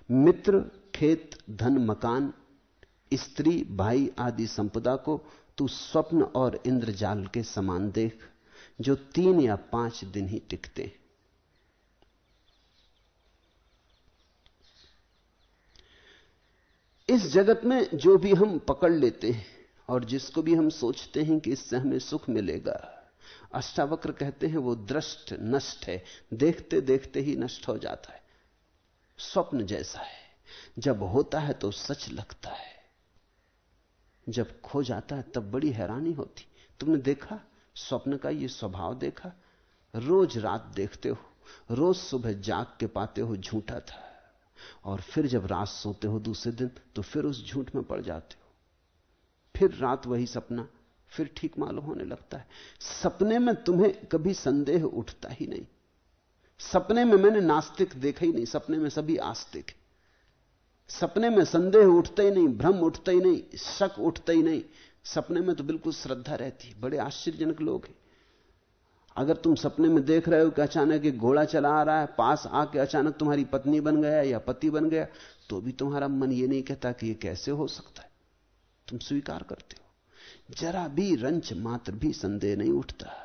मित्र, खेत, धन, मकान, स्त्री, भाई आदि संपदा को तू स्वप्न और इंद्रजाल के समान देख, जो 3 या 5 दिन ही टिकते। इस जगत में जो भी हम पकड़ लेते हैं और जिसको भी हम सोचते हैं कि इससे हमें सुख मिलेगा, अष्टावक्र कहते हैं वो दृष्ट नष्ट है, देखते देखते ही नष्ट हो जाता है। स्वप्न जैसा है, जब होता है तो सच लगता है, जब खो जाता है तब बड़ी हैरानी होती। तुमने देखा स्वप्न का ये स्वभाव देखा? रोज रात देखते हो, रोज सुबह जाग के पाते हो झूठा था, और फिर जब रात सोते हो दूसरे दिन तो फिर उस झूठ में पड़ जाते हो, फिर रात वही सपना, फिर ठीक मालूम होने लगता है। सपने में तुम्हें कभी संदेह उठता ही नहीं। सपने में मैंने नास्तिक देखा ही नहीं, सपने में सभी आस्तिक। सपने में संदेह उठता ही नहीं, भ्रम उठता ही नहीं, शक उठता ही नहीं। सपने में तो बिल्कुल श्रद्धा रहती। बड़े आश्चर्यजनक लोग हैं। अगर तुम सपने में देख रहे हो कि अचानक एक घोड़ा चला आ रहा है, पास आके अचानक तुम्हारी पत्नी बन गया या पति बन गया, तो भी तुम्हारा मन ये नहीं कहता कि ये कैसे हो सकता है, तुम स्वीकार करते हो। जरा भी रंच मात्र भी संदेह नहीं उठता।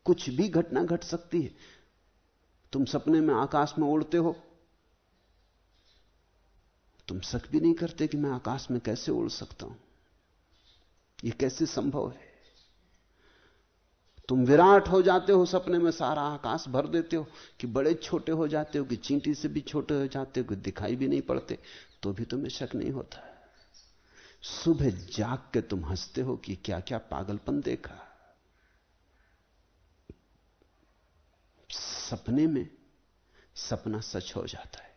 कुछ भी घटना घट सकती है। तुम सपने में आकाश में उड़ते हो, तुम शक भी नहीं करते कि मैं आकाश में कैसे उड़ सकता हूं, यह कैसे संभव है। तुम विराट हो जाते हो सपने में, सारा आकाश भर देते हो, कि बड़े छोटे हो जाते हो, कि चींटी से भी छोटे हो जाते हो, कि दिखाई भी नहीं पड़ते, तो भी तुम्हें शक नहीं होता। सुबह जाग के तुम हंसते हो कि क्या क्या पागलपन देखा। सपने में सपना सच हो जाता है।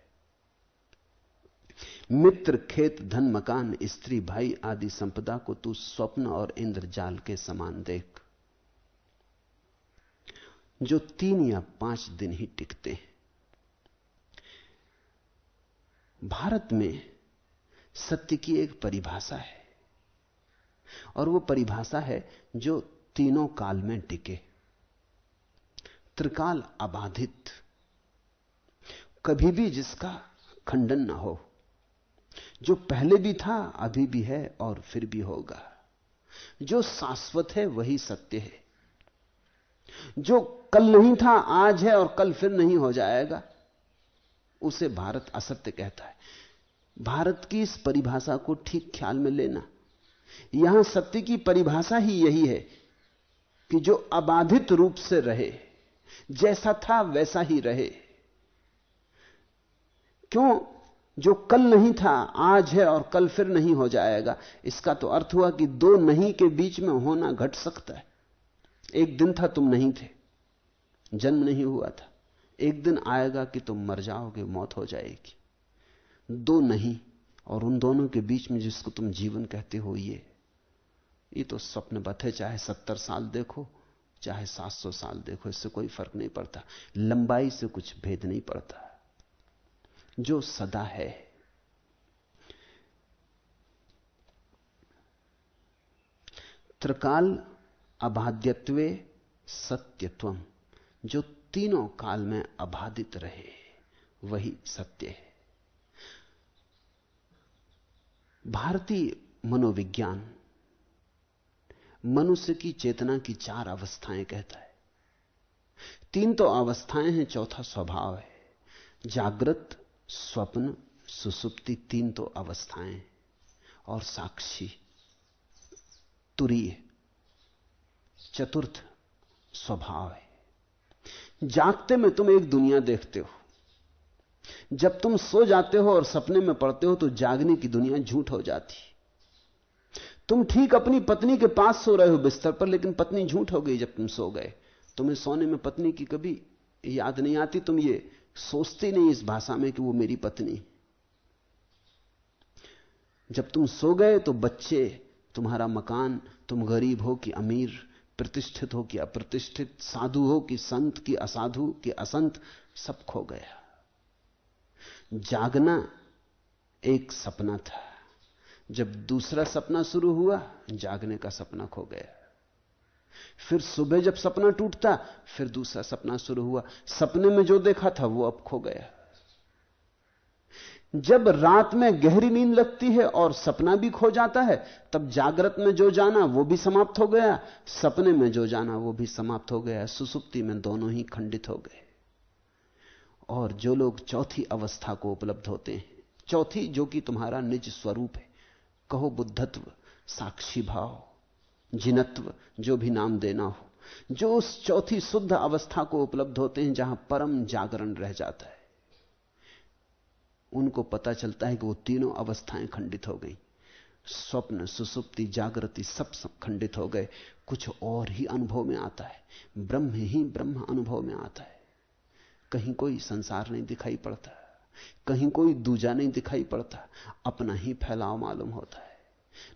मित्र, खेत, धन, मकान, स्त्री, भाई आदि संपदा को तू स्वप्न और इंद्रजाल के समान देख, जो 3 या 5 दिन ही टिकते हैं। भारत में सत्य की एक परिभाषा है, और वो परिभाषा है जो तीनों काल में टिके। त्रिकाल अबाधित, कभी भी जिसका खंडन ना हो, जो पहले भी था, अभी भी है और फिर भी होगा। जो शाश्वत है वही सत्य है। जो कल नहीं था, आज है और कल फिर नहीं हो जाएगा, उसे भारत असत्य कहता है। भारत की इस परिभाषा को ठीक ख्याल में लेना। यहां सत्य की परिभाषा ही यही है कि जो अबाधित रूप से रहे, जैसा था वैसा ही रहे। क्यों? जो कल नहीं था, आज है और कल फिर नहीं हो जाएगा। इसका तो अर्थ हुआ कि दो नहीं के बीच में होना घट सकता है। एक दिन था तुम नहीं थे, जन्म नहीं हुआ था। एक दिन आएगा कि तुम मर जाओगे, मौत हो जाएगी। दो नहीं, और उन दोनों के बीच में जिसको तुम जीवन कहते हो, ये तो स्वप्नवत है। चाहे 70 साल देखो, चाहे 700 साल देखो, इससे कोई फर्क नहीं पड़ता। लंबाई से कुछ भेद नहीं पड़ता। जो सदा है, त्रिकाल अबाध्यत्वे सत्यत्वम, जो तीनों काल में अबाधित रहे, वही सत्य है। भारतीय मनोविज्ञान मनुष्य की चेतना की 4 अवस्थाएं कहता है। 3 तो अवस्थाएं हैं, चौथा स्वभाव है। जागृत, स्वप्न, सुसुप्ति, 3 तो अवस्थाएं, और साक्षी, तुरीय, चतुर्थ स्वभाव है। जागते में तुम एक दुनिया देखते हो। जब तुम सो जाते हो और सपने में पड़ते हो तो जागने की दुनिया झूठ हो जाती। तुम ठीक अपनी पत्नी के पास सो रहे हो बिस्तर पर, लेकिन पत्नी झूठ हो गई जब तुम सो गए। तुम्हें सोने में पत्नी की कभी याद नहीं आती, तुम ये सोचते नहीं इस भाषा में कि वो मेरी पत्नी। जब तुम सो गए तो बच्चे, तुम्हारा मकान, तुम गरीब हो कि अमीर, प्रतिष्ठित हो कि अप्रतिष्ठित, साधु हो कि संत कि असाधु कि असंत, सब खो गया। जागना एक सपना था, जब दूसरा सपना शुरू हुआ, जागने का सपना खो गया। फिर सुबह जब सपना टूटता, फिर दूसरा सपना शुरू हुआ। सपने में जो देखा था वो अब खो गया। जब रात में गहरी नींद लगती है और सपना भी खो जाता है, तब जागृत में जो जाना वो भी समाप्त हो गया, सपने में जो जाना वो भी समाप्त हो गया। सुसुप्ति में दोनों ही खंडित हो गए। और जो लोग चौथी अवस्था को उपलब्ध होते हैं, चौथी जो कि तुम्हारा निज स्वरूप है, कहो बुद्धत्व, साक्षी भाव, जिनत्व, जो भी नाम देना हो, जो उस चौथी शुद्ध अवस्था को उपलब्ध होते हैं जहां परम जागरण रह जाता है, उनको पता चलता है कि वो तीनों अवस्थाएं खंडित हो गई। स्वप्न, सुसुप्ति, जागृति सब खंडित हो गए। कुछ और ही अनुभव में आता है, ब्रह्म ही ब्रह्म अनुभव में आता है। कहीं कोई संसार नहीं दिखाई पड़ता, कहीं कोई दूजा नहीं दिखाई पड़ता, अपना ही फैलाव मालूम होता है।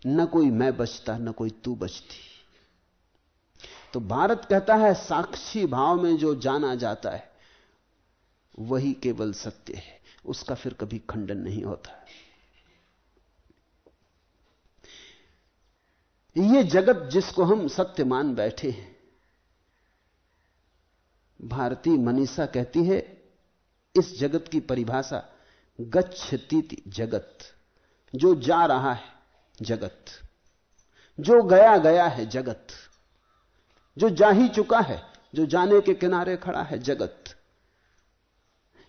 न कोई मैं बचता, न कोई तू बचती। तो भारत कहता है साक्षी भाव में जो जाना जाता है वही केवल सत्य है, उसका फिर कभी खंडन नहीं होता। ये जगत जिसको हम सत्य मान बैठे हैं, भारतीय मनीषा कहती है इस जगत की परिभाषा गच्छतीति जगत, जो जा रहा है जगत, जो गया गया है जगत, जो जा ही चुका है, जो जाने के किनारे खड़ा है जगत।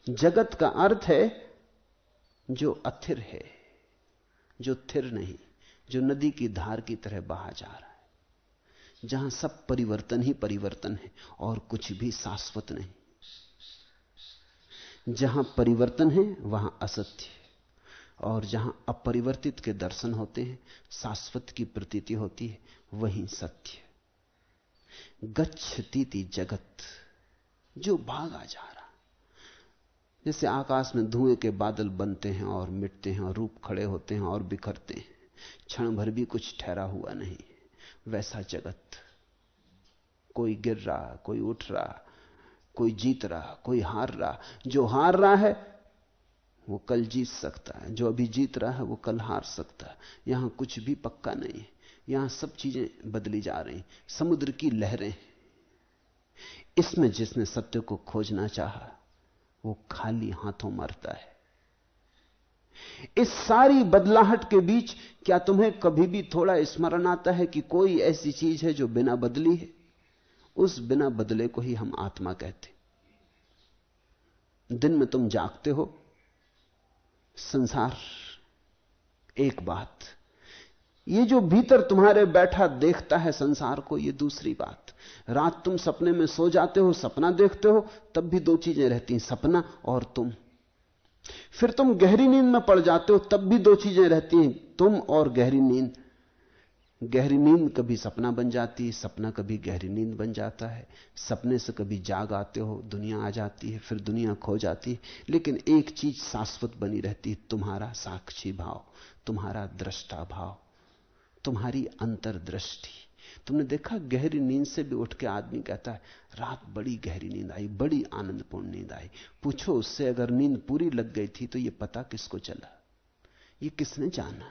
जगत का अर्थ है जो अथिर है, जो थिर नहीं, जो नदी की धार की तरह बहा जा रहा है, जहां सब परिवर्तन ही परिवर्तन है और कुछ भी शाश्वत नहीं। जहां परिवर्तन है वहां असत्य, और जहां अपरिवर्तित के दर्शन होते हैं, शाश्वत की प्रतीति होती है, वही सत्य। गच्छतीति जगत, जो भागा जा रहा। जैसे आकाश में धुएं के बादल बनते हैं और मिटते हैं और रूप खड़े होते हैं और बिखरते हैं, क्षण भर भी कुछ ठहरा हुआ नहीं, वैसा जगत। कोई गिर रहा, कोई उठ रहा, कोई जीत रहा, कोई हार रहा। जो हार रहा है वो कल जीत सकता है, जो अभी जीत रहा है वो कल हार सकता है। यहां कुछ भी पक्का नहीं है, यहां सब चीजें बदली जा रही, समुद्र की लहरें। इसमें जिसने सत्य को खोजना चाहा वो खाली हाथों मरता है। इस सारी बदलाहट के बीच क्या तुम्हें कभी भी थोड़ा स्मरण आता है कि कोई ऐसी चीज है जो बिना बदली है? उस बिना बदले को ही हम आत्मा कहते। दिन में तुम जागते हो, संसार एक बात, ये जो भीतर तुम्हारे बैठा देखता है संसार को, ये दूसरी बात। रात तुम सपने में सो जाते हो, सपना देखते हो, तब भी दो चीजें रहती हैं, सपना और तुम। फिर तुम गहरी नींद में पड़ जाते हो, तब भी दो चीजें रहती हैं, तुम और गहरी नींद। गहरी नींद कभी सपना बन जाती है, सपना कभी गहरी नींद बन जाता है। सपने से कभी जाग आते हो, दुनिया आ जाती है, फिर दुनिया खो जाती है, लेकिन एक चीज शाश्वत बनी रहती है, तुम्हारा साक्षी भाव, तुम्हारा दृष्टा भाव, तुम्हारी अंतर्दृष्टि। तुमने देखा गहरी नींद से भी उठ के आदमी कहता है रात बड़ी गहरी नींद आई, बड़ी आनंदपूर्ण नींद आई। पूछो उससे, अगर नींद पूरी लग गई थी तो ये पता किसको चला? ये किसने जाना?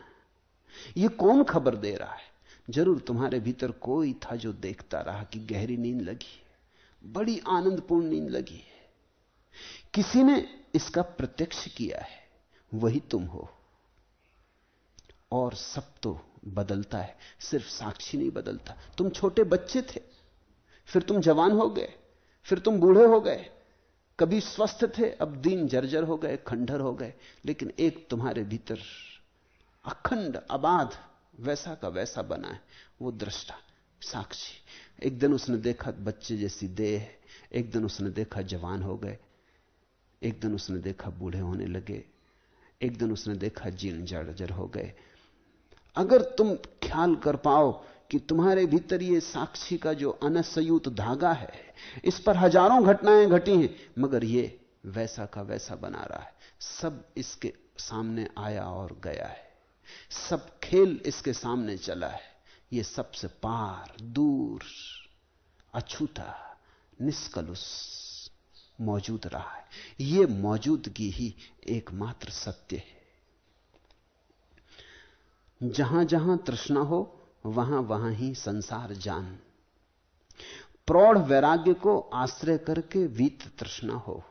ये कौन खबर दे रहा है? जरूर तुम्हारे भीतर कोई था जो देखता रहा कि गहरी नींद लगी, बड़ी आनंदपूर्ण नींद लगी है। किसी ने इसका प्रत्यक्ष किया है, वही तुम हो। और सब तो बदलता है, सिर्फ साक्षी नहीं बदलता। तुम छोटे बच्चे थे, फिर तुम जवान हो गए, फिर तुम बूढ़े हो गए। कभी स्वस्थ थे, अब दीन जर्जर हो गए, खंडर हो गए, लेकिन एक तुम्हारे भीतर अखंड अबाध वैसा का वैसा बना है, वो दृष्टा, साक्षी। एक दिन उसने देखा बच्चे जैसी देह, एक दिन उसने देखा जवान हो गए, एक दिन उसने देखा बूढ़े होने लगे, एक दिन उसने देखा जीर्ण जर्जर हो गए। अगर तुम ख्याल कर पाओ कि तुम्हारे भीतर ये साक्षी का जो अनसयुत धागा है, इस पर हजारों घटनाएं घटी हैं, मगर ये वैसा का वैसा बना रहा है। सब इसके सामने आया और गया है, सब खेल इसके सामने चला है। ये सबसे पार, दूर, अछूता, निष्कलुष मौजूद रहा है। ये मौजूदगी ही एकमात्र सत्य है। जहां जहां तृष्णा हो, वहां वहां ही संसार जान। प्रौढ़ वैराग्य को आश्रय करके वीत तृष्णा हो।